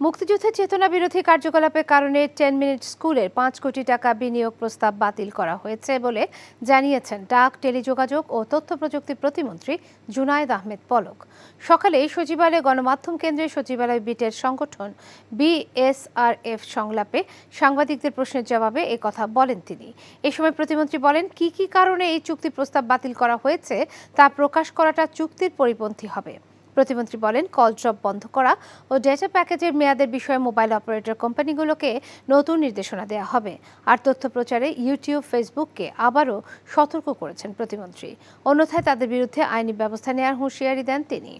মুক্তিযুদ্ধের চেতনা বিরোধী কার্যকলাপের কারণে 10 মিনিট স্কুলের 5 কোটি টাকা বিনিয়োগ প্রস্তাব বাতিল করা হয়েছে বলে জানিয়েছেন ডাক, টেলিযোগাযোগ ও তথ্য প্রযুক্তি প্রতিমন্ত্রী জুনায়েদ আহমেদ পলক। সকালে সচিবালয়ে গণমাধ্যম কেন্দ্রে সচিবালয় বিটের সংগঠন বিএসআরএফ সংলাপে সাংবাদিকদের প্রশ্নের জবাবে কথা বলেন তিনি। এ সময় প্রতিমন্ত্রী বলেন, কি কি কারণে এই চুক্তি প্রস্তাব বাতিল করা হয়েছে তা প্রকাশ করাটা চুক্তির পরিপন্থী হবে। প্রতিমন্ত্রী বলেন, কল ড্রপ বন্ধ করা ও ডেটা প্যাকেজের মেয়াদের বিষয়ে মোবাইল অপারেটর কোম্পানিগুলোকে নতুন নির্দেশনা দেওয়া হবে। আর তথ্য প্রচারে ইউটিউব, ফেসবুককে আবারও সতর্ক করেছেন প্রতিমন্ত্রী। অন্যথায় তাদের বিরুদ্ধে আইনি ব্যবস্থা নেওয়ার হুঁশিয়ারি দেন তিনি।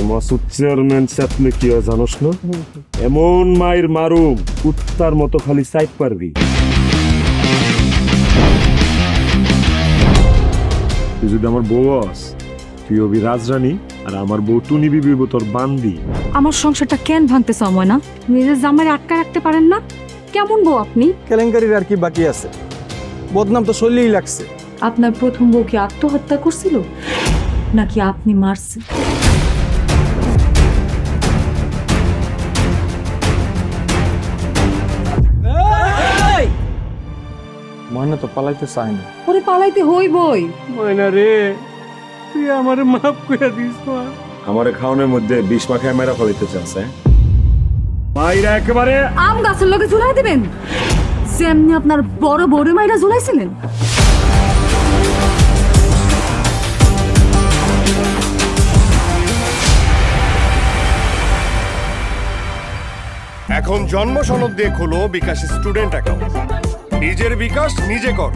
মাসুদ চেয়ারম্যান চাপলে কি জানোস না, এমন মায়ের মারুম কুত্তার মতো খালি সাইড পারবি। তুই যদি আমার বউ আস, তুই হবি রাজরানী আর আমার বউ টুনি বিবি তোর বান্দি। আমার সংসারটা কেন ভাঙতে সময় না? নিজের জামাই আটকা রাখতে পারেন না? কেমন বউ আপনি? কেলেঙ্কারির আর কি বাকি আছে? বদনাম তো শৈলেই লাগছে। আপনার প্রথম বউ কি আত্মহত্যা করছিল নাকি আপনি মারছেন? ময়না তো পালাইতে চায় না। ওরে পালাইতে হইবই। ময়না রে, তুই আমারে মাফ করে দিস। আমারে খাওয়ানোর মধ্যে বিষ মাখায় মেরা ফলাইতে চাচ্ছে। মাইরা একেবারে আম গাছের লগে ঝুলাই দিবেন, যেমনি আপনার বড় বড় মাইরা ঝুলাইছিলেন। এখন জন্ম সনদ দিয়ে খোলো বিকাশ স্টুডেন্ট অ্যাকাউন্ট। নিজের বিকাশ নিজে কর।